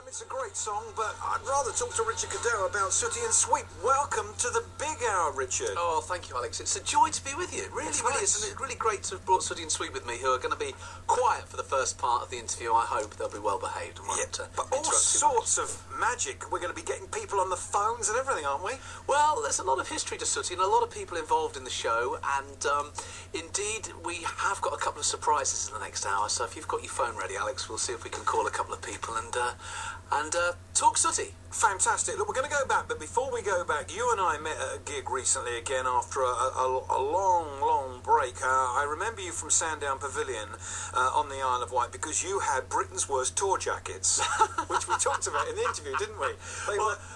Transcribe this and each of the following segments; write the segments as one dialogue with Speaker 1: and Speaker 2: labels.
Speaker 1: It's a great song, but I'd rather talk to Richard Cadell about Sooty and Sweep. Welcome to the big hour, Richard.
Speaker 2: Oh, thank you, Alex. It's a joy to be with you. It really is. And it's really great to have brought Sooty and Sweep with me, who are going to be quiet for the first part of the interview. I hope they'll be well behaved.
Speaker 1: But all sorts of magic. We're going to be getting people on the phones and everything, aren't we?
Speaker 2: Well, there's a lot of history to Sooty and a lot of people involved in the show, and indeed we have got a couple of surprises in the next hour. So if you've got your phone ready, Alex, we'll see if we can call a couple of people and talk Sooty.
Speaker 1: Fantastic. Look, we're going to go back, but before we go back, you and I met at a gig recently again after a long break. I remember you from Sandown Pavilion on the Isle of Wight because you had Britain's worst tour jackets, which we talked about in the interview, didn't we?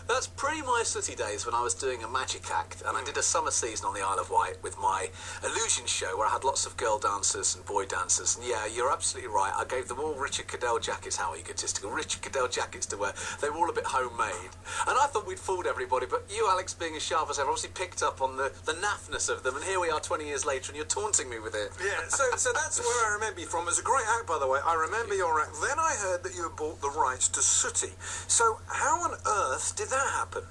Speaker 2: That's pre my Sooty days when I was doing a magic act, and I did a summer season on the Isle of Wight with my illusion show where I had lots of girl dancers and boy dancers. And yeah, you're absolutely right. I gave them all Richard Cadell jackets. How egotistical. Richard Cadell jackets to wear. They were all a bit homemade. And I thought we'd fooled everybody, but you, Alex, being as sharp as ever, obviously picked up on the naffness of them, and here we are 20 years later, and you're taunting me with it.
Speaker 1: Yeah, so that's where I remember you from. It was a great act, by the way. I remember your act. Then I heard that you had bought the rights to Sooty. So how on earth did that happen?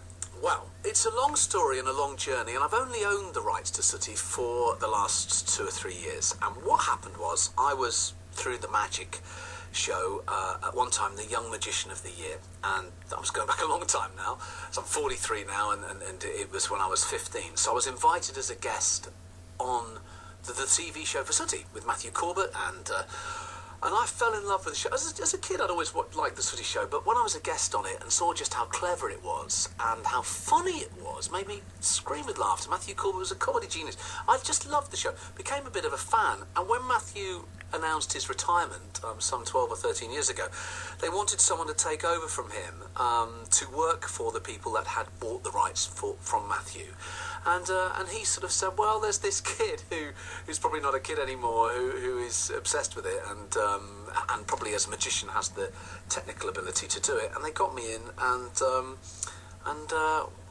Speaker 2: Well, it's a long story and a long journey, and I've only owned the rights to Sooty for the last 2 or 3 years. And what happened was, I was through the magic show at one time the Young Magician of the Year, and I was going back a long time now, so I'm 43 now, and it was when I was 15, so I was invited as a guest on the TV show for Sooty with Matthew Corbett, and I fell in love with the show. As a kid, I'd always liked the Sooty show, but when I was a guest on it and saw just how clever it was and how funny it was, made me scream with laughter. Matthew Corbett was a comedy genius. I just loved the show, became a bit of a fan, and when Matthew announced his retirement some 12 or 13 years ago, they wanted someone to take over from him to work for the people that had bought the rights from Matthew. And he sort of said, well, there's this kid who's probably not a kid anymore, who is obsessed with it and probably as a magician has the technical ability to do it. And they got me in, and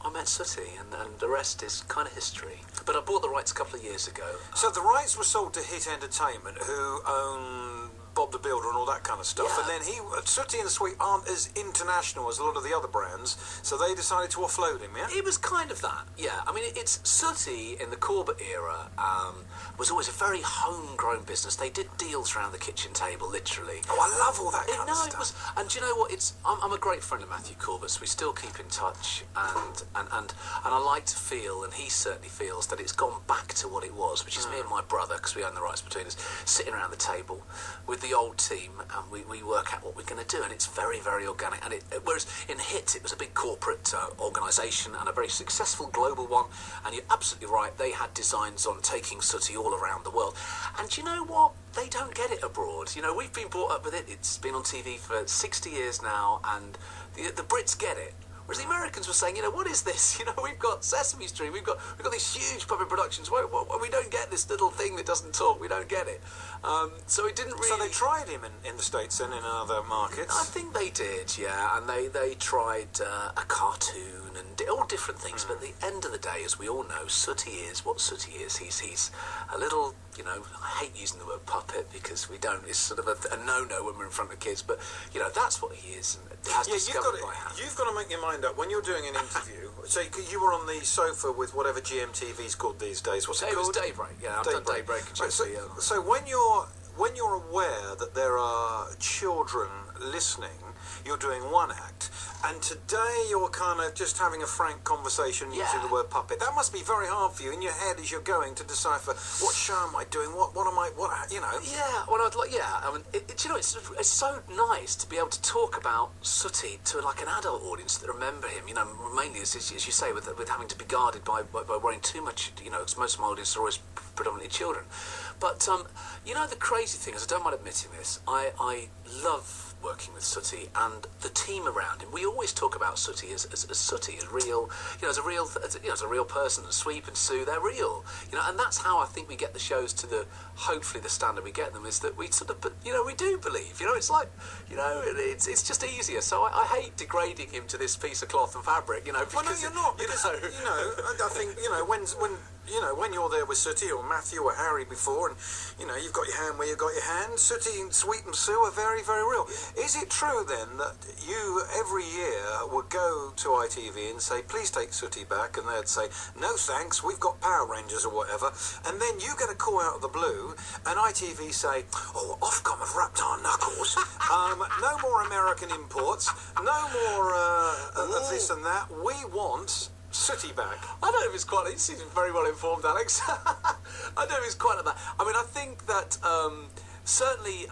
Speaker 2: I met Sooty, and the rest is kind of history. But I bought the rights a couple of years ago.
Speaker 1: So the rights were sold to Hit Entertainment, who own Bob the Builder and all that kind of stuff. Yeah. And then Sooty and Sweep aren't as international as a lot of the other brands, so they decided to offload him, yeah?
Speaker 2: It was kind of that, yeah. I mean, it's Sooty in the Corbett era was always a very homegrown business. They did deals around the kitchen table, literally.
Speaker 1: Oh, I love all that kind of stuff.
Speaker 2: It was, and do you know what? I'm a great friend of Matthew Corbett's. We still keep in touch, and I like to feel, and he certainly feels, that it's gone back to what it was, which is me and my brother, because we own the rights between us, sitting around the table with the old team, and we work out what we're going to do, and it's very, very organic. And whereas in Hit, it was a big corporate organisation and a very successful global one, and you're absolutely right, they had designs on taking Sooty all around the world. And do you know what? They don't get it abroad. You know, we've been brought up with it. It's been on TV for 60 years now, and the Brits get it. Whereas the Americans were saying, you know, what is this? You know, we've got Sesame Street, we've got these huge puppet productions. We don't get this little thing that doesn't talk. We don't get it. So it didn't really.
Speaker 1: So they tried him in the States and in other markets.
Speaker 2: I think they did, yeah. And they tried a cartoon and all different things. But at the end of the day, as we all know, Sooty is what Sooty is. He's a little, you know, I hate using the word puppet because we don't. It's sort of a no-no when we're in front of kids. But you know, that's what he is. And has discovered by hand.
Speaker 1: You've got to make your mind up when you're doing an interview. So you were on the sofa with whatever GMTV's called these days. What's it called?
Speaker 2: It was Daybreak. Yeah, I've done Daybreak.
Speaker 1: Right, so when you're aware that there are children listening, you're doing one act, and today you're kind of just having a frank conversation using the word puppet. That must be very hard for you in your head as you're going to decipher what show am I doing, what am I, you know?
Speaker 2: Yeah, well, I mean, you know, it's so nice to be able to talk about Sooty to like an adult audience that remember him. You know, mainly as you say, with having to be guarded by worrying too much. You know, because most of my audience are always predominantly children. But you know, the crazy thing is, I don't mind admitting this, I love working with Sooty and the team around him. We always talk about Sooty as Sooty, as real, you know, as a real person. And Sweep and Sue, they're real, you know, and that's how I think we get the shows to hopefully the standard we get them, is that we sort of, you know, we do believe, you know, it's like, you know, it's just easier. So I hate degrading him to this piece of cloth and fabric, you know.
Speaker 1: Well, no, you're not, because you know, I think, you know, when you're there with Sooty or Matthew or Harry before, and you know, you've got your hand where you've got your hand. Sooty and Sweep and Sue are very, very real. Is it true then that you every year would go to ITV and say, please take Sooty back, and they'd say, no thanks, we've got Power Rangers or whatever, and then you get a call out of the blue and ITV say, oh, Ofcom have wrapped our knuckles, no more American imports, no more of this and that, we want Sooty back.
Speaker 2: I don't know if it's quite... He seems very well informed, Alex. I don't know if it's quite like that. I mean, I think that certainly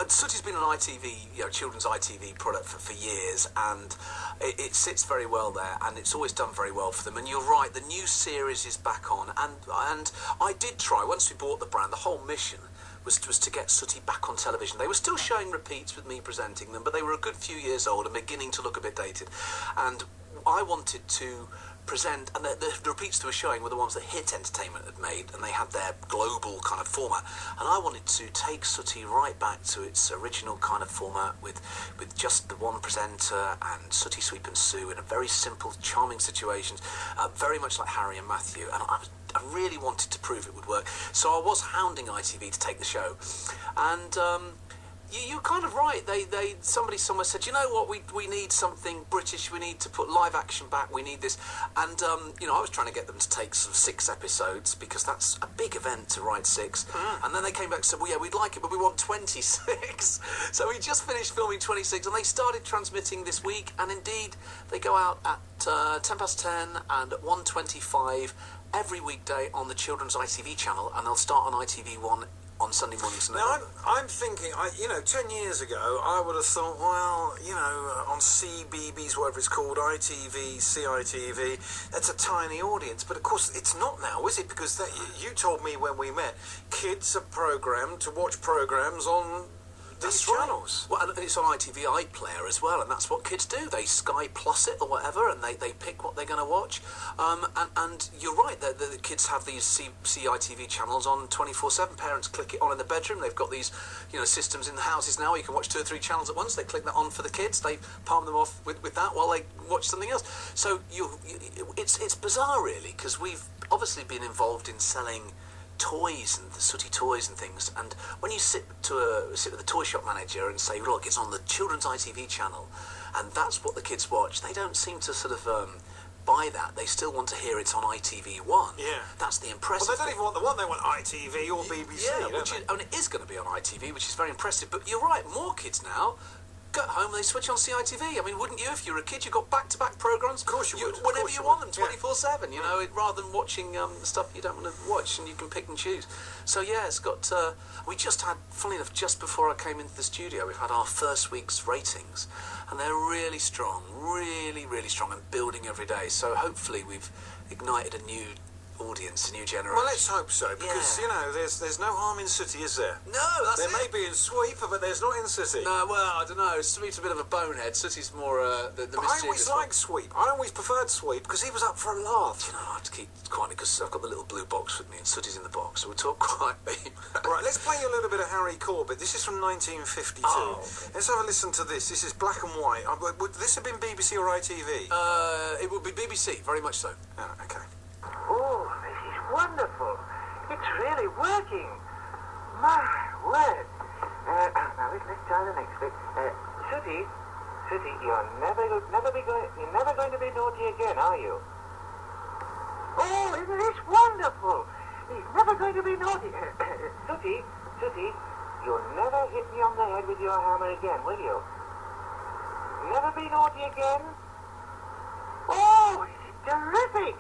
Speaker 2: Sooty's been an ITV, children's ITV product for years, and it sits very well there, and it's always done very well for them. And you're right, the new series is back on, and I did try, once we bought the brand, the whole mission was to get Sooty back on television. They were still showing repeats with me presenting them, but they were a good few years old and beginning to look a bit dated. And I wanted to present, and the repeats they were showing were the ones that Hit Entertainment had made, and they had their global kind of format. And I wanted to take Sooty right back to its original kind of format with just the one presenter and Sooty, Sweep and Sue in a very simple, charming situations, very much like Harry and Matthew. And I really wanted to prove it would work. So I was hounding ITV to take the show. And you're kind of right. Somebody somewhere said, you know what, we need something British. We need to put live action back. We need this. And I was trying to get them to take sort of 6 episodes, because that's a big event to write 6. And then they came back and said, well, yeah, we'd like it, but we want 26. So we just finished filming 26, and they started transmitting this week. And indeed, they go out at 10:10 and at 1:25 every weekday on the children's ITV channel, and they'll start on ITV1 on Sunday mornings.
Speaker 1: Now, I'm thinking, 10 years ago, I would have thought, well, on CBeebies, whatever it's called, ITV, CITV, that's a tiny audience. But, of course, it's not now, is it? Because you told me when we met, kids are programmed to watch programmes on these channels.
Speaker 2: Well, and it's on ITV iPlayer as well, and that's what kids do. They Sky Plus it or whatever, and they pick what they're going to watch. And you're right, the kids have these CITV channels on 24/7. Parents click it on in the bedroom. They've got these, systems in the houses now. You can watch 2 or 3 channels at once. They click that on for the kids. They palm them off with that while they watch something else. So it's bizarre, really, because we've obviously been involved in selling toys and the Sooty toys and things, and when you sit with the toy shop manager and say, look, it's on the children's ITV channel and that's what the kids watch, they don't seem to sort of buy that. They still want to hear it's on ITV1.
Speaker 1: Yeah,
Speaker 2: that's the impressive
Speaker 1: well, they don't even want the one, they want ITV or BBC.
Speaker 2: Yeah, and it is going to be on ITV, which is very impressive. But you're right, more kids now go home and they switch on CITV. I mean, wouldn't you? If you were a kid, you got back-to-back programmes.
Speaker 1: Of course you would.
Speaker 2: Whenever you want them, 24/7. Rather than watching stuff you don't want to watch, and you can pick and choose. So yeah, it's got. We just had, funnily enough, just before I came into the studio, we've had our first week's ratings, and they're really strong, really, really strong, and building every day. So hopefully we've ignited a new audience, a new generation.
Speaker 1: Well, let's hope so, because there's no harm in Sooty, is there?
Speaker 2: No, that's
Speaker 1: there may be in Sweep, but there's not in Sooty.
Speaker 2: No, well, I don't know. Sweep's a bit of a bonehead. Sooty's more the
Speaker 1: I always liked Sweep. I always preferred Sweep because he was up for a laugh.
Speaker 2: I have to keep quiet because I've got the little blue box with me and Sooty's in the box, so we'll talk quietly.
Speaker 1: Right, let's play you a little bit of Harry Corbett. This is from 1952.
Speaker 2: Oh, okay.
Speaker 1: Let's have a listen to this. This is black and white. Would this have been BBC or ITV?
Speaker 2: It would be BBC, very much so.
Speaker 1: Oh, okay.
Speaker 3: Oh, this is wonderful. It's really working. My word. Now let's try the next bit. Sooty, you're never going to be naughty again, are you? Oh, isn't this wonderful? He's never going to be naughty. Sooty, you'll never hit me on the head with your hammer again, will you? Never be naughty again? Oh, this is terrific.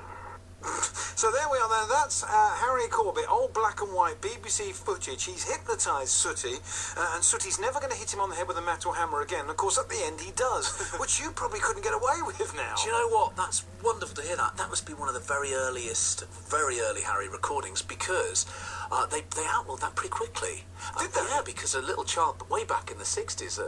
Speaker 1: So there we are then. That's Harry Corbett, old black and white BBC footage. He's hypnotised Sooty, and Sooty's never going to hit him on the head with a metal hammer again. And of course, at the end, he does, which you probably couldn't get away with now.
Speaker 2: Do you know what? That's wonderful to hear that. That must be one of the very early Harry recordings, because they outlawed that pretty quickly.
Speaker 1: Did they?
Speaker 2: Yeah, because a little child way back in the 60s,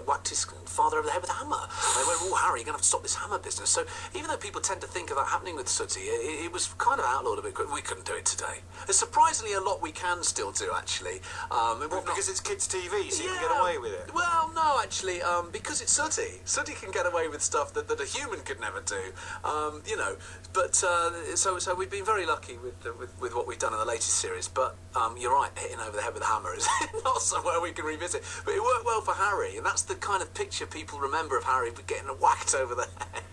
Speaker 2: whacked his father over the head with a hammer. They went, oh, Harry, you're going to have to stop this hammer business. So even though people tend to think of that happening with Sooty, it was kind of outlawed a bit. We couldn't do it today. There's surprisingly a lot we can still do, actually.
Speaker 1: Because it's kids' TV, so you can get away with it?
Speaker 2: Well, no, actually, because it's Sooty. Sooty can get away with stuff that a human could never do, you know. But so we've been very lucky with what we've done in the latest series. But you're right, hitting over the head with a hammer is not somewhere we can revisit. But it worked well for Harry, and that's the kind of picture people remember of Harry getting whacked over the head.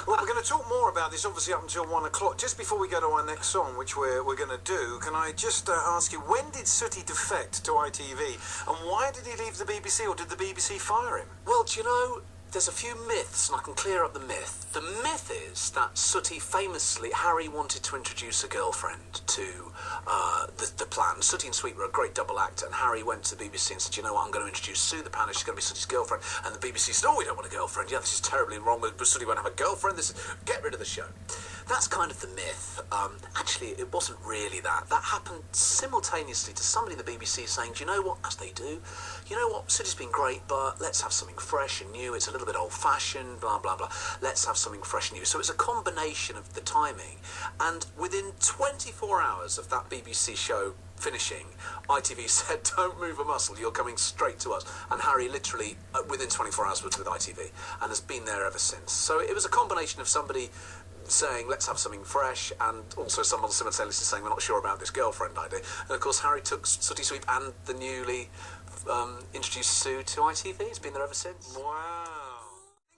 Speaker 1: Well, we're going to talk more about this, obviously, up until 1 o'clock. Just before we go to our next song, which we're going to do, can I just ask you, when did Sooty defect to ITV, and why did he leave the BBC, or did the BBC fire him?
Speaker 2: Well, do you know, there's a few myths, and I can clear up the myth. The myth is that Sooty famously, Harry wanted to introduce a girlfriend to the plan. Sooty and Sweep were a great double act, and Harry went to the BBC and said, you know what, I'm going to introduce Sue the Panish, she's going to be Sooty's girlfriend. And the BBC said, oh, we don't want a girlfriend. Yeah, this is terribly wrong, but Sooty won't have a girlfriend. Get rid of the show. That's kind of the myth. Actually, it wasn't really that. That happened simultaneously to somebody in the BBC saying, do you know what, as they do, you know what, Sooty's been great, but let's have something fresh and new. It's a little bit old-fashioned, blah, blah, blah. Let's have something fresh and new. So it's a combination of the timing. And within 24 hours of that BBC show finishing, ITV said, don't move a muscle, you're coming straight to us. And Harry literally, within 24 hours, was with ITV and has been there ever since. So it was a combination of somebody saying, let's have something fresh, and also someone simultaneously saying, we're not sure about this girlfriend idea. And of course, Harry took Sooty Sweep and the newly introduced Sue to ITV. It's been there ever since.
Speaker 1: Wow.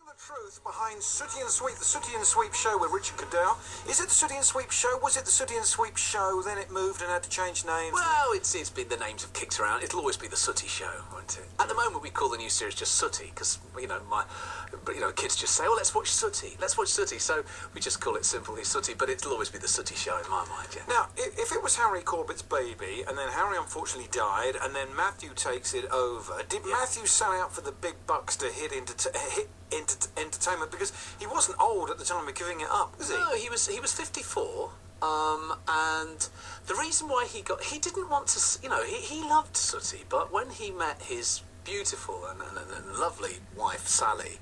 Speaker 1: The truth behind Sooty and Sweep, the Sooty and Sweep show with Richard Cadell. Is it the Sooty and Sweep show? Was it the Sooty and Sweep show, then it moved and had to change names?
Speaker 2: Well, it's been, the names have kicked around. It'll always be the Sooty show, won't it? At the moment, we call the new series just Sooty, because, kids just say, oh, let's watch Sooty. Let's watch Sooty. So we just call it simply Sooty, but it'll always be the Sooty show in my mind, yeah.
Speaker 1: Now, if it was Harry Corbett's baby, and then Harry unfortunately died, and then Matthew takes it over, did Matthew sell out for the big bucks to hit entertainment? Because he wasn't old at the time of giving it up, was he?
Speaker 2: No, he was 54. And the reason why he didn't want to, he loved Sooty, but when he met his beautiful and lovely wife Sally,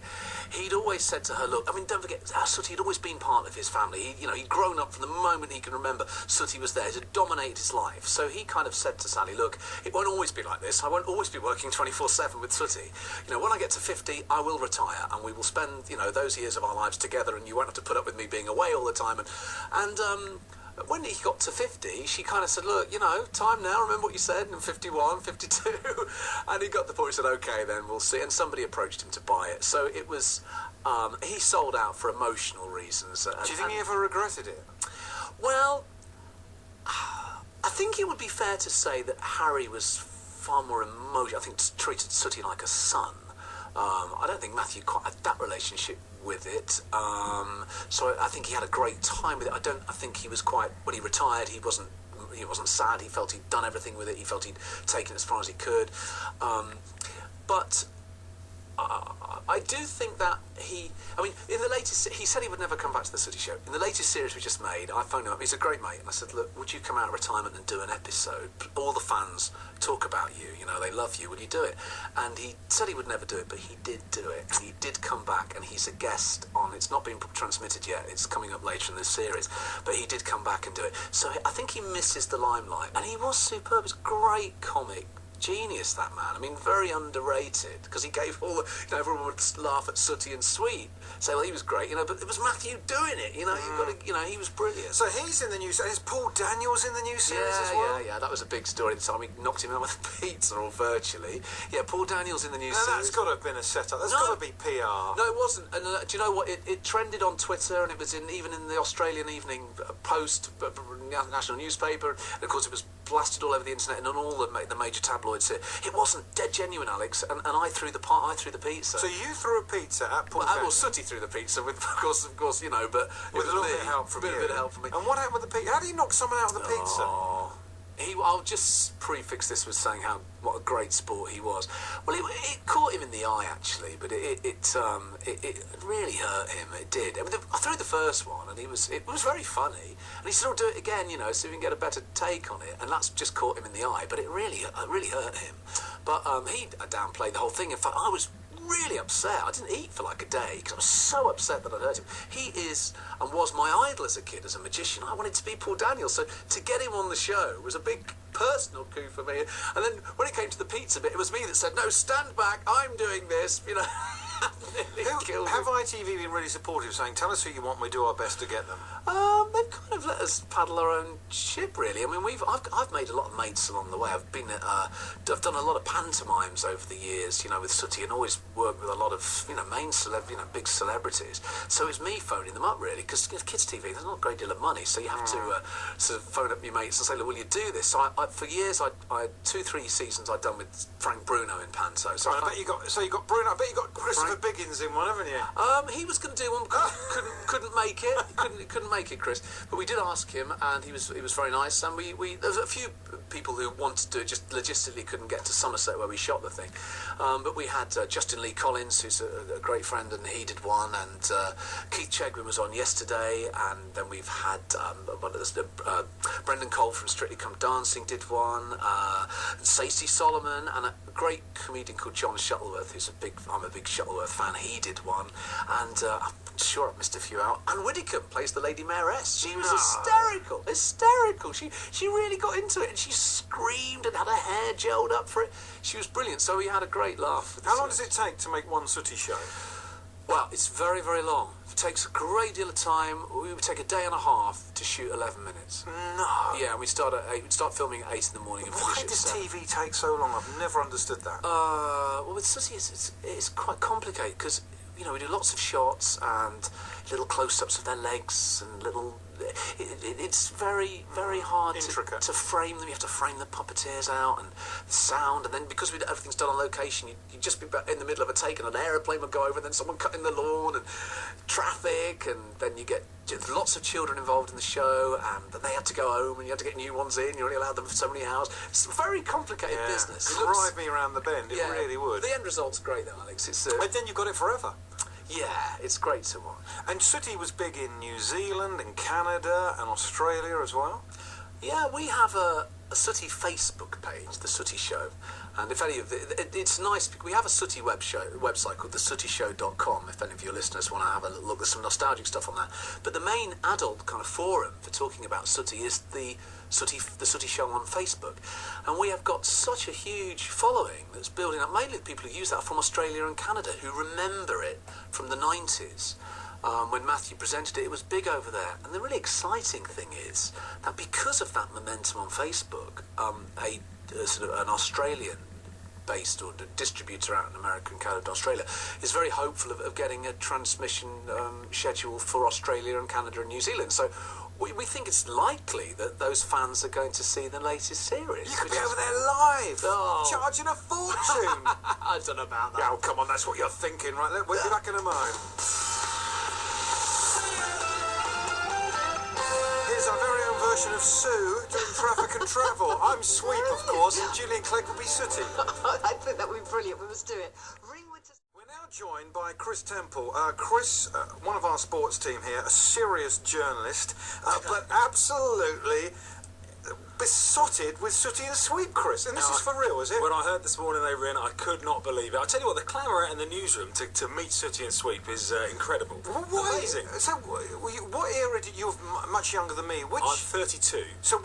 Speaker 2: he'd always said to her, look, I mean, don't forget, Sooty had always been part of his family. He'd grown up from the moment he can remember. Sooty was there to dominate his life. So he kind of said to Sally, look, it won't always be like this. I won't always be working 24/7 with Sooty. When I get to 50, I will retire, and we will spend, those years of our lives together, and you won't have to put up with me being away all the time. And when he got to 50, she kind of said, look, time now, remember what you said in 51, 52. And he got the point, he said, okay, then we'll see. And somebody approached him to buy it. So it was, he sold out for emotional reasons.
Speaker 1: Do you think he ever regretted it?
Speaker 2: Well, I think it would be fair to say that Harry was far more emotional. I think treated Sooty like a son. I don't think Matthew quite had that relationship with it. So I think he had a great time with it. I think he was quite, when he retired, he wasn't sad. He felt he'd done everything with it. He felt he'd taken it as far as he could. But I do think that in the latest, he said he would never come back to the Sooty show. In the latest series we just made, I phoned him up. He's a great mate, and I said, look, would you come out of retirement and do an episode? All the fans talk about you, they love you, would you do it? And he said he would never do it, but he did do it, and he did come back, and he's a guest on, it's not been transmitted yet, it's coming up later in this series, but he did come back and do it. So I think he misses the limelight, and he was superb. He was a great comic genius, that man. I mean, very underrated, because he gave all the, everyone would laugh at Sooty and Sweep, say, well, he was great, but it was Matthew doing it, you've got to, he was brilliant.
Speaker 1: So he's in the new series. Is Paul Daniels in the new series as well?
Speaker 2: Yeah, that was a big story at the time. He knocked him out with a pizza, or virtually. Yeah, Paul Daniels in the new series.
Speaker 1: That's got to have been a setup. That's got to be PR.
Speaker 2: No, it wasn't. And do you know what? It trended on Twitter, and it was even in the Australian Evening Post, national newspaper, and of course it was blasted all over the internet and on all the major tabloids here. It wasn't dead genuine, Alex, and I threw the pizza.
Speaker 1: So you threw a pizza at Paul Daniels?
Speaker 2: Well, Sooty threw the pizza with, of course, but with
Speaker 1: a little bit of help from you.
Speaker 2: A bit of help from me.
Speaker 1: And what happened with the pizza? How do you knock someone out of the pizza?
Speaker 2: I'll just prefix this with saying what a great sport he was. Well, it caught him in the eye, actually, but it really hurt him. It did. I mean, I threw the first one, and it was very funny. And he said, "I'll do it again, so we can get a better take on it." And that's just caught him in the eye. But it really hurt him. But he downplayed the whole thing. In fact, I was really upset. I didn't eat for like a day because I was so upset that I'd hurt him. He is and was my idol as a kid, as a magician. I wanted to be Paul Daniels, so to get him on the show was a big personal coup for me. And then when it came to the pizza bit, it was me that said, "No, stand back, I'm doing this," you know.
Speaker 1: Have ITV been really supportive, saying, "Tell us who you want, we do our best to get them"?
Speaker 2: They've kind of let us paddle our own ship, really. I mean, I've made a lot of mates along the way. I've done a lot of pantomimes over the years, you know, with Sooty, and always worked with a lot of, you know, big celebrities. So it's me phoning them up, really, because kids' TV, there's not a great deal of money, so you have to sort of phone up your mates and say, "Look, will you do this?" So for years, I had 2-3 seasons I'd done with Frank Bruno in panto. So
Speaker 1: I bet you got Bruno. I bet you got Christopher Biggins in one, haven't you?
Speaker 2: He was going to do one, couldn't make it. Couldn't make it, Chris. But we did ask him, and he was very nice. And we there was a few people who wanted to do it, just logistically couldn't get to Somerset where we shot the thing. But we had Justin Lee Collins, who's a great friend, and he did one. And Keith Chegwin was on yesterday. And then we've had Brendan Cole from Strictly Come Dancing did one. Stacey Solomon and a great comedian called John Shuttleworth, I'm a big Shuttleworth fan. He did one, and I'm sure I've missed a few out. Anne Widdicombe plays the Lady Mayoress. She was hysterical. She really got into it, and she screamed and had her hair gelled up for it. She was brilliant. So we had a great laugh.
Speaker 1: How long does it take to make one Sooty show?
Speaker 2: Well, it's very, very long. It takes a great deal of time. We would take a day and a half to shoot 11 minutes.
Speaker 1: No.
Speaker 2: Yeah, and we'd start filming at 8 in the morning and finish
Speaker 1: Why
Speaker 2: at
Speaker 1: does
Speaker 2: 7.
Speaker 1: TV take so long? I've never understood that.
Speaker 2: Well, with Sooty, it's quite complicated because, you know, we do lots of shots and little close-ups of their legs and little... It's very, very hard to frame them. You have to frame the puppeteers out and the sound, and then because everything's done on location, you'd just be in the middle of a take and an aeroplane would go over, and then someone cutting the lawn and traffic, and then you get lots of children involved in the show, and they had to go home, and you had to get new ones in. You only allowed them for so many hours. It's a very complicated business.
Speaker 1: Drive me around the bend. It really would.
Speaker 2: The end result's great, though, Alex.
Speaker 1: And then you've got it forever.
Speaker 2: Yeah, it's great to watch.
Speaker 1: And Sooty was big in New Zealand and Canada and Australia as well?
Speaker 2: Yeah, we have a Sooty Facebook page, The Sooty Show. And if any of it's nice, we have a Sooty website called thesootyshow.com, if any of your listeners want to have a look. There's some nostalgic stuff on that. But the main adult kind of forum for talking about Sooty is the Sooty Show on Facebook. And we have got such a huge following that's building up, mainly the people who use that from Australia and Canada, who remember it from the 90s. When Matthew presented it, it was big over there. And the really exciting thing is that because of that momentum on Facebook, sort of an Australian-based or distributor out in America and Canada, Australia, is very hopeful of getting a transmission schedule for Australia and Canada and New Zealand. So we think it's likely that those fans are going to see the latest series.
Speaker 1: You could be over there live, charging a fortune.
Speaker 2: I don't know about that.
Speaker 1: Yeah, oh, come on, that's what you're thinking, right? We'll be back in a moment. Here's our very own version of Sue doing traffic and travel. I'm Sweep, of course, and Julian Clegg will be Sooty.
Speaker 4: I think that would be brilliant. We must do it.
Speaker 1: We're now joined by Chris Temple. Chris, one of our sports team here, a serious journalist, but absolutely besotted with Sooty and Sweep, Chris. And this is for real, is it?
Speaker 5: When I heard this morning they were in, I could not believe it. I tell you what, the clamour out in the newsroom to meet Sooty and Sweep is incredible.
Speaker 1: Well,
Speaker 5: amazing.
Speaker 1: So, what era did you? Much younger than me.
Speaker 5: I'm 32.
Speaker 1: So,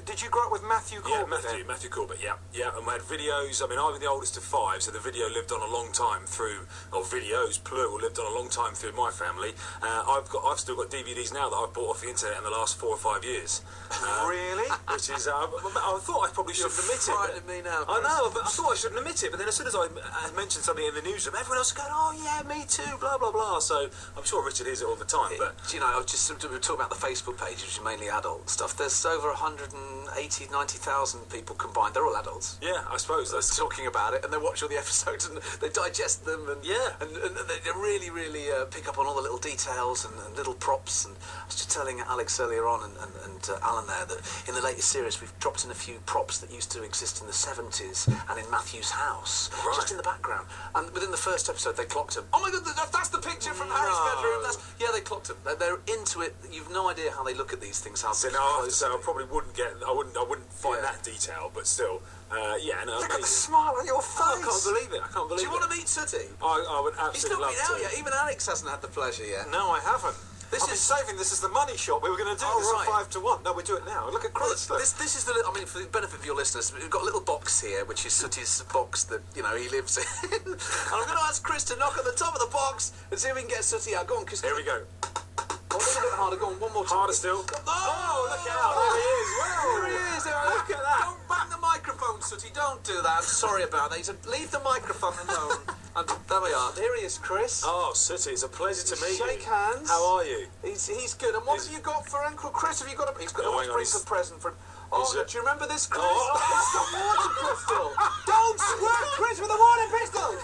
Speaker 1: did you grow up with Matthew Corbett?
Speaker 5: Yeah, Matthew Corbett. Yeah. And we had videos. I mean, I was the oldest of 5, so the video lived on a long time through, or videos plural lived on a long time through my family. I've still got DVDs now that I've bought off the internet in the last 4 or 5 years.
Speaker 1: Really?
Speaker 5: Which is. I thought I probably shouldn't admit it.
Speaker 2: Frightening me now,
Speaker 5: I know, but I thought I shouldn't admit it. But then as soon as I mentioned something in the newsroom, everyone else was going, "Oh yeah, me too," blah blah blah. So I'm sure Richard hears it all the time. But
Speaker 2: you know, I was just talking about the Facebook page, which is mainly adult stuff. There's over 190,000 people combined. They're all adults.
Speaker 5: Yeah, I suppose
Speaker 2: that's talking about it, and they watch all the episodes and they digest them, and they really pick up on all the little details and little props. And I was just telling Alex earlier on and Alan there that in the latest series we've dropped in a few props that used to exist in the 70s and in Matthew's house, just in the background. And within the first episode, they clocked him. Oh my God, that's the picture from Harry's bedroom. They clocked him. They're into it. You've no idea how they look at these things. How
Speaker 5: I have to say, I probably wouldn't find that detail, but still, Yeah, no,
Speaker 1: Look at the
Speaker 5: amazing.
Speaker 1: smile on your face.
Speaker 5: I can't believe it. I can't believe
Speaker 2: Do you
Speaker 5: it.
Speaker 2: want to meet Sooty?
Speaker 5: I would
Speaker 2: He's
Speaker 5: absolutely
Speaker 2: not
Speaker 5: love
Speaker 2: been out
Speaker 5: to.
Speaker 2: yet. Even Alex hasn't had the pleasure yet.
Speaker 1: No, I haven't.
Speaker 2: This
Speaker 1: I've been
Speaker 2: is-
Speaker 1: saving this as the money shot. We were going to do
Speaker 2: Oh,
Speaker 1: this
Speaker 2: right.
Speaker 1: at 5 to 1. No, we do it now. Look at Chris. Look.
Speaker 2: This is the. I mean, for the benefit of your listeners, we've got a little box here, which is Sooty's box that he lives in. And I'm going to ask Chris to knock at the top of the box and see if we can get Sooty out. Go on, Chris.
Speaker 5: Here we go.
Speaker 2: Oh, a little bit harder. Go on, one more time.
Speaker 5: Harder still.
Speaker 2: Oh,
Speaker 5: look out. There he is. Whoa.
Speaker 2: There he is.
Speaker 5: Look at that.
Speaker 2: Don't bang the microphone, Sooty. Don't do that. I'm sorry about that. Leave the microphone alone. And there we are. There he is, Chris.
Speaker 5: Oh, Sooty, it's a pleasure to meet
Speaker 2: Shake
Speaker 5: you.
Speaker 2: hands.
Speaker 5: How are you?
Speaker 2: He's good. And what have you got for Uncle Chris? Have you got a? He's got
Speaker 5: Oh,
Speaker 2: always
Speaker 5: hang on,
Speaker 2: brings
Speaker 5: he's-
Speaker 2: a present for him. Oh,
Speaker 5: he's,
Speaker 2: do you remember this, Chris?
Speaker 5: Oh.
Speaker 2: It's the water pistol. Don't squirt, Chris, with a water pistol.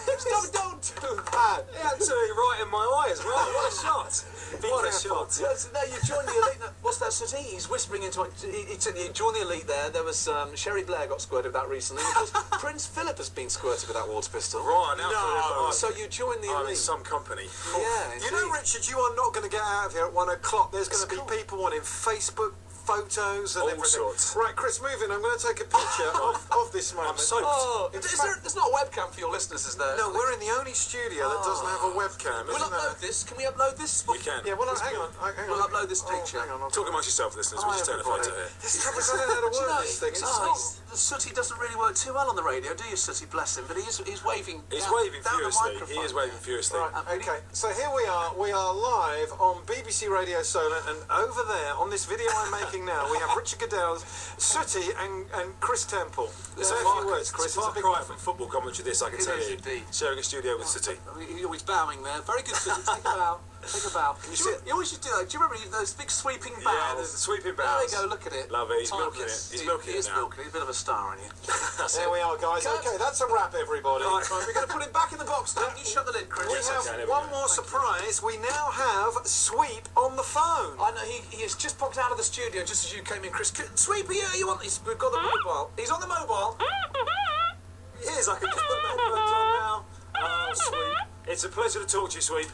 Speaker 2: Don't do that.
Speaker 5: He absolutely right in my eye as well. What a shot. Big
Speaker 2: What a
Speaker 5: shot.
Speaker 2: Yes, no, you joined the elite. What's that, Sooty? He's whispering into it. He joined the elite there. There was Sherry Blair got squirted with that recently. Because Prince Philip has been squirted with that water pistol.
Speaker 5: Right, now
Speaker 2: No.
Speaker 5: for
Speaker 2: So you joined the
Speaker 5: I'm in
Speaker 2: elite.
Speaker 5: some company.
Speaker 2: Yeah,
Speaker 1: You know,
Speaker 2: indeed.
Speaker 1: Richard, you are not going to get out of here at 1 o'clock. There's going to be
Speaker 2: cool.
Speaker 1: people wanting Facebook photos and
Speaker 5: All
Speaker 1: everything.
Speaker 5: sorts.
Speaker 1: Right, Chris, move in. I'm going to take a picture of this moment.
Speaker 5: I'm soaked.
Speaker 2: Oh,
Speaker 1: In
Speaker 2: is
Speaker 1: fact-
Speaker 2: there's not a webcam for your listeners, is there?
Speaker 1: No, we're in the only studio that doesn't have a webcam.
Speaker 2: We'll
Speaker 1: Isn't
Speaker 2: upload
Speaker 1: that?
Speaker 2: this. Can we upload this?
Speaker 5: We can.
Speaker 1: Yeah, well, hang on. Hang
Speaker 2: We'll
Speaker 1: on.
Speaker 2: upload this picture.
Speaker 1: Hang on. I'll
Speaker 5: Talk amongst yourself, listeners.
Speaker 1: Hi,
Speaker 5: We'll just turn the photo
Speaker 1: everybody.
Speaker 5: here.
Speaker 1: This trouble is I don't know how to
Speaker 2: Do you
Speaker 1: work
Speaker 2: know,
Speaker 1: this thing. It's
Speaker 2: it's not, Sooty doesn't really work too well on the radio, do you, Sooty? Bless him. But he's waving.
Speaker 5: He's
Speaker 2: down,
Speaker 5: waving
Speaker 2: down the
Speaker 5: furiously.
Speaker 2: microphone.
Speaker 5: He is waving furiously.
Speaker 1: Right, okay, so here we are. We are live on BBC Radio Solent, and over there, on this video I'm making now, we have Richard Cadell, Sooty, and Chris Temple. Say a few words, Chris.
Speaker 5: It's a far
Speaker 1: big
Speaker 5: cry from football commentary, this, I can tell
Speaker 2: is
Speaker 5: you.
Speaker 2: indeed.
Speaker 5: Sharing a studio with Sooty.
Speaker 2: He's always bowing there. Very good, Sooty. Take a bow. Take a bow. You always used to do that. Do you remember those big sweeping bows?
Speaker 5: Yeah, there's the sweeping
Speaker 2: There
Speaker 5: bows.
Speaker 2: we go. Look at it.
Speaker 5: Love it. He's milking
Speaker 2: Timeless.
Speaker 5: it. He's milking
Speaker 2: He
Speaker 5: it
Speaker 2: is
Speaker 5: now.
Speaker 2: milking it. He's a bit of a star, aren't you?
Speaker 1: There we are, guys.
Speaker 2: Good.
Speaker 1: Okay, that's a wrap, everybody.
Speaker 2: Right, we're going to put him back in the box now. You shut the lid, Chris.
Speaker 1: We
Speaker 5: Yes,
Speaker 1: have
Speaker 5: okay, there we
Speaker 1: one
Speaker 5: go.
Speaker 1: more surprise. We now have Sweep on the phone.
Speaker 2: I know he has just popped out of the studio just as you came in, Chris. Sweep, you want? We've got the mobile. He's on the mobile.
Speaker 5: He is. I can just put the headphones on now. Oh, Sweep. It's a pleasure to talk to you, Sweep.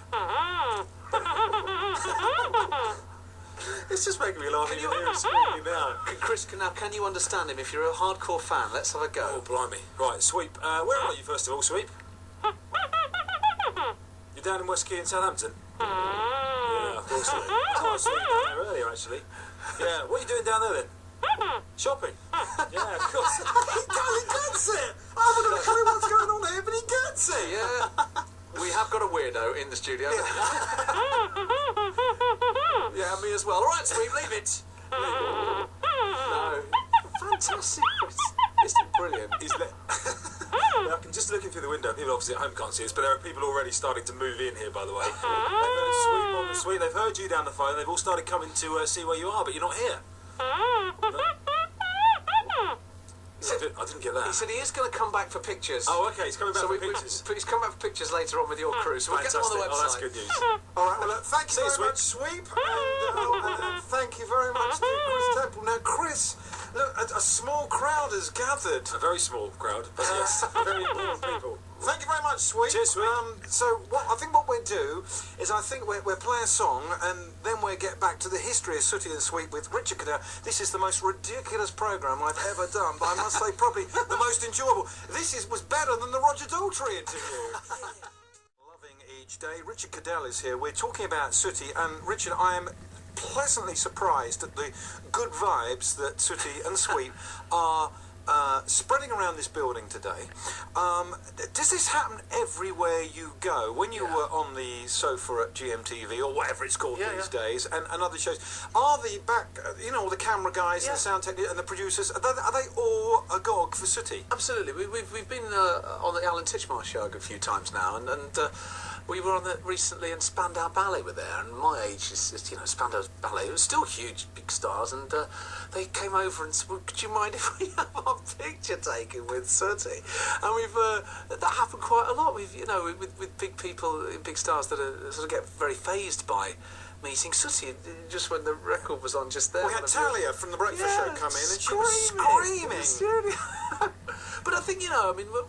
Speaker 5: It's just making me laugh.
Speaker 2: Can
Speaker 5: Even
Speaker 2: you-
Speaker 5: hearing Sweepy now.
Speaker 2: Chris, can you understand him? If you're a hardcore fan, let's have a go.
Speaker 5: Oh, blimey. Right, Sweep. Where are you, first of all, Sweep? You're down in West Key in Southampton? Yeah, of course. I saw you down there earlier, actually. Yeah, what are you doing down there, then? Shopping? Yeah, of course.
Speaker 1: He gets it. Oh, we're not telling what's going on here, but he gets it.
Speaker 2: Yeah. We have got a weirdo in the studio. Yeah, me as well. All right, Sweep, leave it. No. Fantastic, Chris. It's brilliant.
Speaker 5: I can just looking through the window. People obviously at home can't see us, but there are people already starting to move in here, by the way. They've heard Sweep on the Sweep. They've heard you down the phone. They've all started coming to see where you are, but you're not here. I didn't get that.
Speaker 2: He said he is going to come back for pictures.
Speaker 5: Oh, okay. He's coming back for
Speaker 2: we-
Speaker 5: pictures.
Speaker 2: He's coming back for pictures later on with your crew, so we'll get them on the
Speaker 5: Fantastic.
Speaker 2: website.
Speaker 5: Oh, that's good news.
Speaker 1: All right, well, look, thank you
Speaker 5: See you,
Speaker 1: very much, Sweep, and thank you very much to Chris Temple. Now, Chris, look, a small crowd has gathered.
Speaker 5: A very small crowd, but yes, very important people.
Speaker 1: Thank you very much, Sweep.
Speaker 5: Cheers, Sweep.
Speaker 1: So, I think what we'll do is we'll play a song, and then we'll get back to the history of Sooty and Sweep with Richard Cadell. This is the most ridiculous programme I've ever done, but I must say probably the most enjoyable. This was better than the Roger Daltrey interview. Loving each day. Richard Cadell is here. We're talking about Sooty, and Richard, I am pleasantly surprised at the good vibes that Sooty and Sweep are spreading around this building today. Does this happen everywhere you go? When you were on the sofa at GMTV or whatever it's called these days, and other shows, are the back, all the camera guys and the sound technicians and the producers, are they all agog for Sooty?
Speaker 2: Absolutely. We've been on the Alan Titchmarsh show a few times now, and we were on it recently, and Spandau Ballet were there, and my age is Spandau Ballet. It was still huge, big stars, and they came over and said, well, could you mind if we have our picture taken with Sooty? And we've that happened quite a lot. We've with big people, big stars that are, sort of get very fazed by meeting Sooty. Just when the record was on, just there.
Speaker 1: We had Talia from the Breakfast Show come in, and she was
Speaker 2: screaming.
Speaker 1: screaming.
Speaker 2: But I think,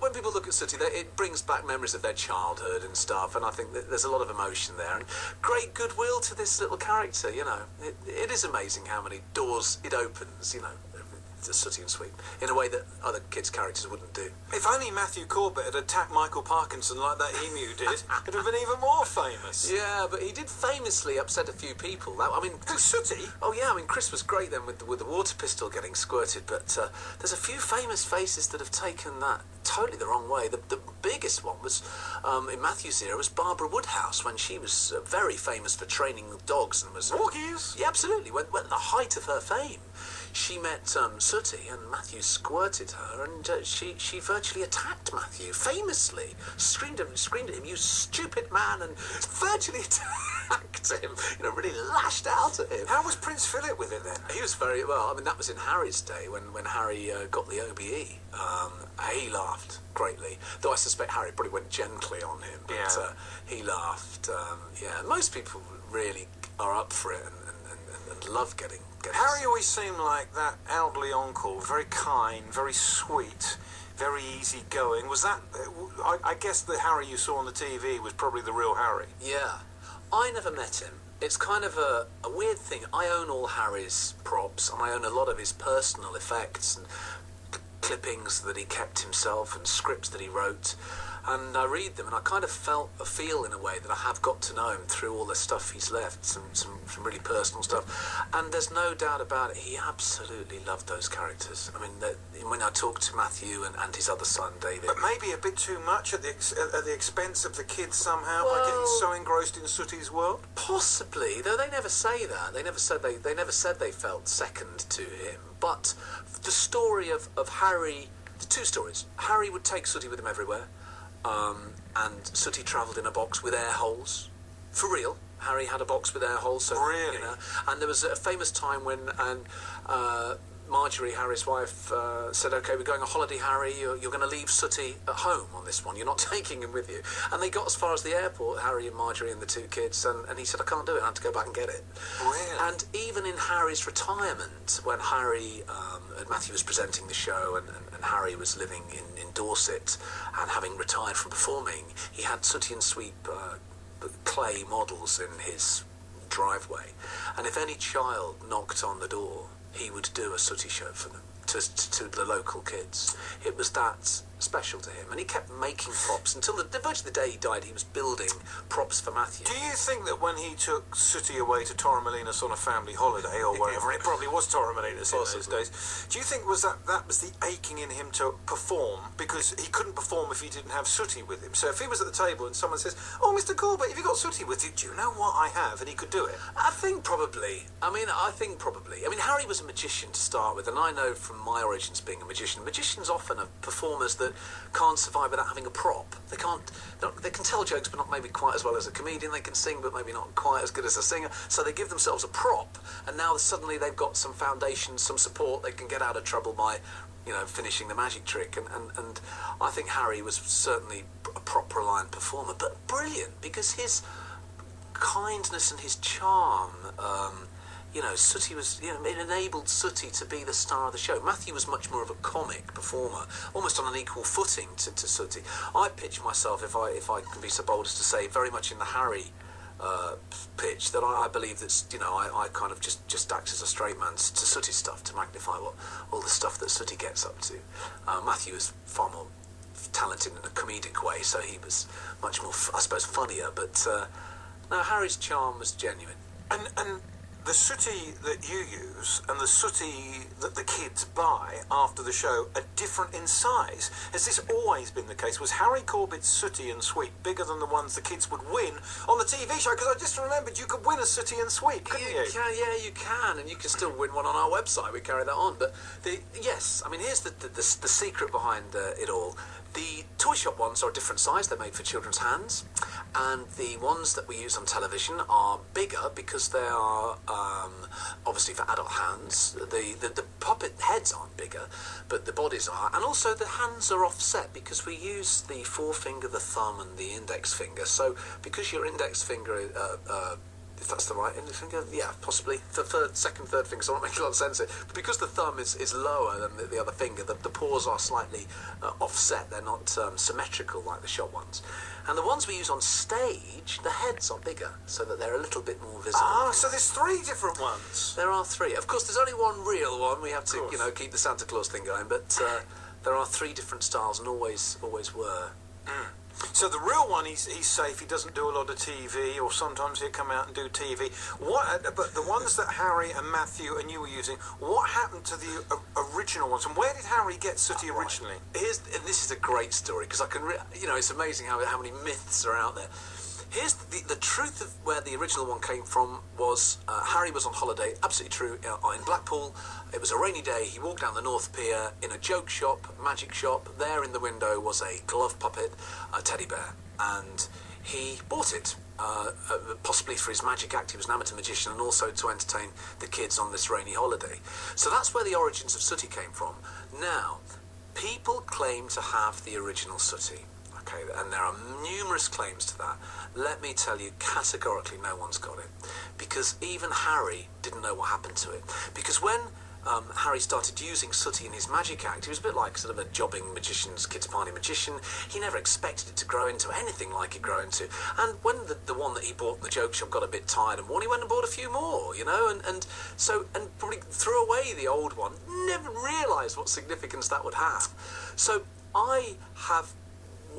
Speaker 2: when people look at Sooty, it brings back memories of their childhood and stuff, and I think that there's a lot of emotion there, and great goodwill to this little character, It is amazing how many doors it opens, Sooty and Sweep in a way that other kids' characters wouldn't do.
Speaker 1: If only Matthew Corbett had attacked Michael Parkinson like that emu did, it would have been even more famous.
Speaker 2: Yeah, but he did famously upset a few people.
Speaker 1: Who's Sooty?
Speaker 2: Oh yeah, Chris was great then with the water pistol getting squirted, but there's a few famous faces that have taken that totally the wrong way. The biggest one was, in Matthew's era, was Barbara Woodhouse, when she was very famous for training dogs and was...
Speaker 1: Walkies?
Speaker 2: Yeah, absolutely. When at the height of her fame, she met Sooty, and Matthew squirted her, and she virtually attacked Matthew, famously. Screamed at him, "You stupid man," and virtually attacked him, really lashed out at him.
Speaker 1: How was Prince Philip with it then?
Speaker 2: He was very well. I mean, that was in Harry's day, when Harry got the OBE. He laughed greatly, though I suspect Harry probably went gently on him, but he laughed. Most people really are up for it and love getting
Speaker 1: Harry always seemed like that elderly uncle, very kind, very sweet, very easygoing. Was that... I guess the Harry you saw on the TV was probably the real Harry.
Speaker 2: Yeah. I never met him. It's kind of a weird thing. I own all Harry's props, and I own a lot of his personal effects and clippings that he kept himself and scripts that he wrote. And I read them, and I kind of feel in a way that I have got to know him through all the stuff he's left, some really personal stuff. And there's no doubt about it, he absolutely loved those characters. I mean, when I talked to Matthew and his other son, David...
Speaker 1: But maybe a bit too much at the expense of the kids somehow, by getting so engrossed in Sooty's world?
Speaker 2: Possibly, though they never say that. They never said they felt second to him. But the story of Harry... The two stories. Harry would take Sooty with him everywhere. And Sooty travelled in a box with air holes. For real. Harry had a box with air holes. So,
Speaker 1: really?
Speaker 2: And there was a famous time when Marjorie, Harry's wife, said, "OK, we're going on holiday, Harry. You're going to leave Sooty at home on this one. You're not taking him with you." And they got as far as the airport, Harry and Marjorie and the two kids, and he said, "I can't do it. I had to go back and get it."
Speaker 1: Really?
Speaker 2: And even in Harry's retirement, when Harry and Matthew was presenting the show and Harry was living in Dorset and having retired from performing, he had Sooty and Sweep clay models in his driveway. And if any child knocked on the door, he would do a Sooty show for them, to the local kids. It was that special to him, and he kept making props until virtually the day he died. He was building props for Matthew.
Speaker 1: Do you think that when he took Sooty away to Torremolinos on a family holiday or wherever, it probably was Torremolinos in those days, do you think that was the aching in him to perform, because he couldn't perform if he didn't have Sooty with him? So if he was at the table and someone says, "Oh, Mr. Corbett, have you got Sooty with you? Do you know what I have?" and he could do it?
Speaker 2: I think probably. I mean, Harry was a magician to start with, and I know from my origins being a magician, magicians often are performers that can't survive without having a prop. They can tell jokes, but not maybe quite as well as a comedian. They can sing, but maybe not quite as good as a singer. So they give themselves a prop, and now suddenly they've got some foundation, some support. They can get out of trouble by, finishing the magic trick. And I think Harry was certainly a prop-reliant performer, but brilliant, because his kindness and his charm... Sooty was, it enabled Sooty to be the star of the show. Matthew was much more of a comic performer, almost on an equal footing to Sooty. I pitch myself, if I can be so bold as to say, very much in the Harry pitch, that I believe that, I kind of just act as a straight man to Sooty's stuff, to magnify all the stuff that Sooty gets up to. Matthew is far more talented in a comedic way, so he was much more, I suppose, funnier, but no, Harry's charm was genuine.
Speaker 1: And the Sooty that you use and the Sooty that the kids buy after the show are different in size. Has this always been the case? Was Harry Corbett's Sooty and Sweep bigger than the ones the kids would win on the TV show? Because I just remembered you could win a Sooty and Sweep, couldn't you?
Speaker 2: You can, and you can still win one on our website. We carry that on. But here's the secret behind it all. The toy shop ones are a different size. They're made for children's hands, and the ones that we use on television are bigger because they are obviously for adult hands. The puppet heads aren't bigger, but the bodies are, and also the hands are offset because we use the forefinger, the thumb, and the index finger. So because your index finger if that's the right index finger, yeah, possibly. The second, third finger, so it makes a lot of sense. But because the thumb is lower than the other finger, the paws are slightly offset. They're not symmetrical like the shot ones. And the ones we use on stage, the heads are bigger, so that they're a little bit more visible.
Speaker 1: Ah, so there's 3 different ones.
Speaker 2: There are 3. Of course, there's only one real one. We have to, keep the Santa Claus thing going. But there are 3 different styles, and always were.
Speaker 1: Mm. So the real one, he's safe. He doesn't do a lot of TV, or sometimes he'll come out and do TV. But the ones that Harry and Matthew and you were using, what happened to the original ones? And where did Harry get Sooty originally?
Speaker 2: This is a great story, because it's amazing how many myths are out there. Here's the truth of where the original one came from was Harry was on holiday, absolutely true, in Blackpool. It was a rainy day. He walked down the North Pier in a joke shop, magic shop. There in the window was a glove puppet, a teddy bear, and he bought it, possibly for his magic act. He was an amateur magician, and also to entertain the kids on this rainy holiday. So that's where the origins of Sooty came from. Now, people claim to have the original Sooty. Okay, and there are numerous claims to that. Let me tell you, categorically, no one's got it. Because even Harry didn't know what happened to it. Because when Harry started using Sooty in his magic act, he was a bit like sort of a jobbing magician's kids' party magician. He never expected it to grow into anything like it grew into. And when the one that he bought in the joke shop got a bit tired and worn, he went and bought a few more, and probably threw away the old one. Never realised what significance that would have. So I have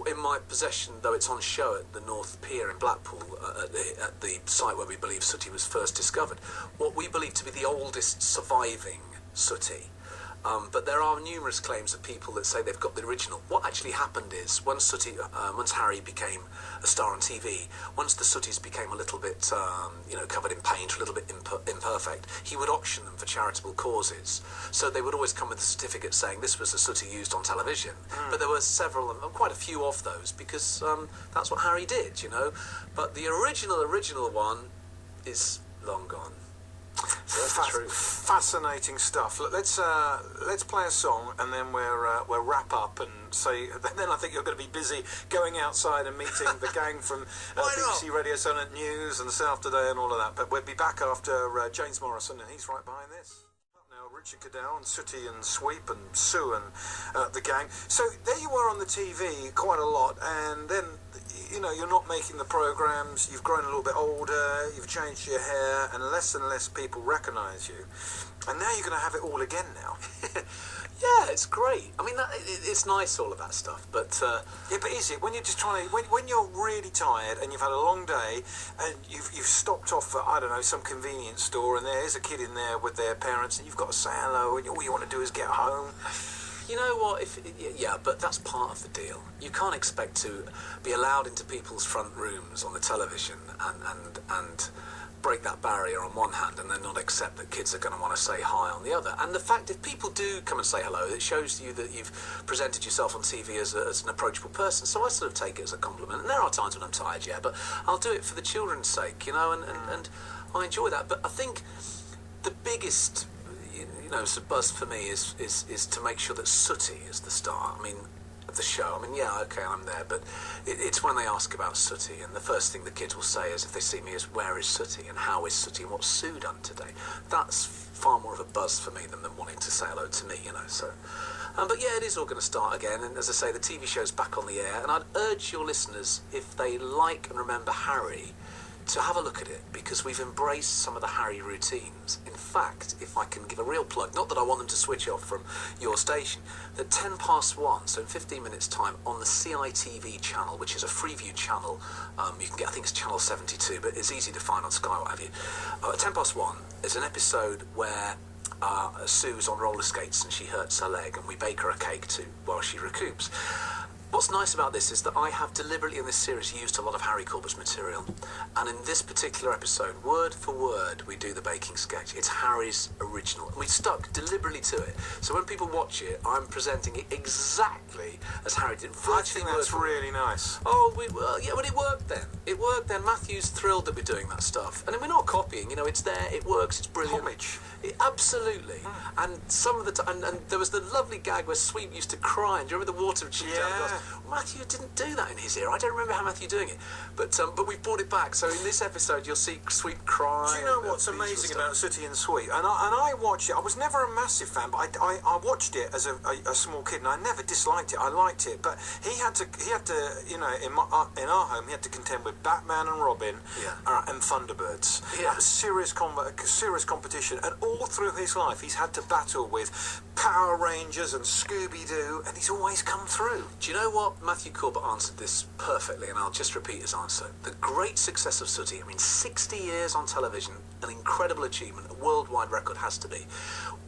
Speaker 2: in my possession, though it's on show at the North Pier in Blackpool, at the site where we believe Sooty was first discovered, what we believe to be the oldest surviving Sooty. But there are numerous claims of people that say they've got the original. What actually happened is, once Harry became a star on TV, once the Sooties became a little bit, covered in paint, a little bit imperfect, he would auction them for charitable causes. So they would always come with a certificate saying this was a Sooty used on television. But there were quite a few of those, because that's what Harry did, But the original one is long gone.
Speaker 1: Fascinating stuff. Look, let's play a song, and then we'll wrap up and say. Then I think you're going to be busy going outside and meeting the gang from BBC Radio Solent News and South Today and all of that. But we'll be back after James Morrison, and he's right behind this. Now Richard Cadell and Sooty and Sweep and Sue and the gang. So there you were on the TV quite a lot, and then. You're not making the programmes, you've grown a little bit older, you've changed your hair, and less people recognise you. And now you're going to have it all again now.
Speaker 2: Yeah, it's great. I mean, it's nice, all of that stuff, but...
Speaker 1: Yeah, but is it? When you're just trying to... When you're really tired and you've had a long day and you've stopped off at, I don't know, some convenience store, and there's a kid in there with their parents, and you've got to say hello, and all you want to do is get home...
Speaker 2: You know what? But that's part of the deal. You can't expect to be allowed into people's front rooms on the television and break that barrier on one hand, and then not accept that kids are going to want to say hi on the other. And the fact, if people do come and say hello, it shows you that you've presented yourself on TV as an approachable person. So I sort of take it as a compliment. And there are times when I'm tired, yeah, but I'll do it for the children's sake, and I enjoy that. But I think the biggest... it's a buzz for me is to make sure that Sooty is the star. I mean, of the show. I mean, yeah, okay, I'm there, but it's when they ask about Sooty, and the first thing the kids will say is, if they see me, is where is Sooty, and how is Sooty, and what's Sue done today? That's far more of a buzz for me than them wanting to say hello to me, So, but yeah, it is all going to start again, and as I say, the TV show's back on the air, and I'd urge your listeners, if they like and remember Harry, to have a look at it, because we've embraced some of the Harry routines. In fact, if I can give a real plug, not that I want them to switch off from your station, at 1:10, so in 15 minutes time, on the CITV channel, which is a Freeview channel, you can get, I think it's channel 72, but it's easy to find on Sky, what have you. At 1:10, there's an episode where Sue's on roller skates and she hurts her leg, and we bake her a cake while she recoups. What's nice about this is that I have deliberately in this series used a lot of Harry Corbett's material, and in this particular episode, word for word, we do the baking sketch. It's Harry's original, and we stuck deliberately to it. So when people watch it, I'm presenting it exactly as Harry did.
Speaker 1: I think that's really nice.
Speaker 2: Oh, yeah, but it worked then. It worked then. Matthew's thrilled that we're doing that stuff, and we're not copying. It's there. It works. It's brilliant.
Speaker 1: Homage.
Speaker 2: Absolutely. And some of the time, and there was the lovely gag where Sweep used to cry. And do you remember the water she
Speaker 1: Yeah.
Speaker 2: Well, Matthew didn't do that in his era. I don't remember how Matthew doing it, but we've brought it back. So in this episode, you'll see Sweep cry.
Speaker 1: Do you know what's amazing about Sooty and Sweep? And I watched it. I was never a massive fan, but I watched it as a small kid, and I never disliked it. I liked it, but he had to, you know, in our home, he had to contend with Batman and Robin, and Thunderbirds.
Speaker 2: Yeah.
Speaker 1: Serious competition, and all through his life, he's had to battle with Power Rangers and Scooby-Doo, and he's always come through.
Speaker 2: Do you know what? Matthew Corbett answered this perfectly, and I'll just repeat his answer. The great success of Sooty, 60 years on television, an incredible achievement, a worldwide record has to be.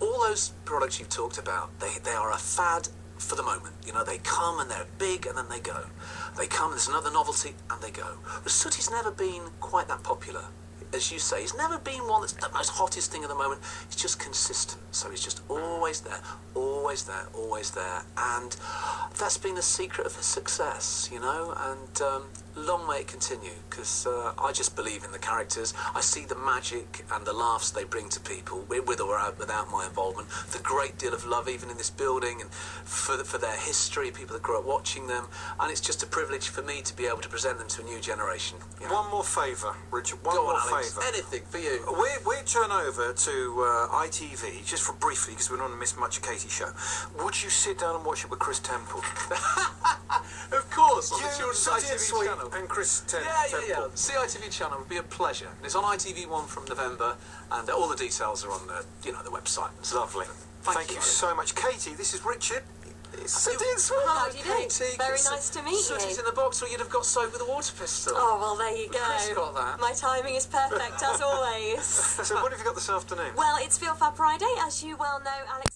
Speaker 2: All those products you've talked about, they are a fad for the moment. You know, they come and they're big and then they go. They come, there's another novelty, and they go. But Sooty's never been quite that popular. As you say, he's never been one that's the most hottest thing at the moment. He's just consistent. So he's just always there, always there, always there. And that's been the secret of his success, you know, and long may it continue, because I just believe in the characters. I see the magic and the laughs they bring to people, with or without my involvement. The great deal of love, even in this building, and for their history, people that grew up watching them. And it's just a privilege for me to be able to present them to a new generation. You know?
Speaker 1: One more favour, Richard. One
Speaker 2: Go
Speaker 1: more
Speaker 2: on, Alex.
Speaker 1: favour.
Speaker 2: Anything for you.
Speaker 1: We turn over to ITV, just for briefly, because we don't want to miss much of Katie's show. Would you sit down and watch it with Chris Temple?
Speaker 2: Of course, on the
Speaker 1: You,
Speaker 2: children's
Speaker 1: Sooty and
Speaker 2: ITV
Speaker 1: Sweep
Speaker 2: channel.
Speaker 1: and Chris Temple.
Speaker 2: Yeah. The CITV channel would be a pleasure. And it's on ITV1 from November, and all the details are on the website.
Speaker 1: Lovely. Thank you
Speaker 2: Alex.
Speaker 1: so much. Katie, this is Richard. Sooty and Sweep.
Speaker 6: How do you do?
Speaker 2: Katie,
Speaker 6: Very nice to meet
Speaker 2: Sooty's
Speaker 6: you.
Speaker 2: in the box, or you'd have got soap with a water pistol.
Speaker 6: Oh, well, there you go.
Speaker 2: Chris got that.
Speaker 6: My timing is perfect, as always.
Speaker 1: So what have you got this afternoon?
Speaker 6: Well, it's Feel Fab Friday, as you well know, Alex.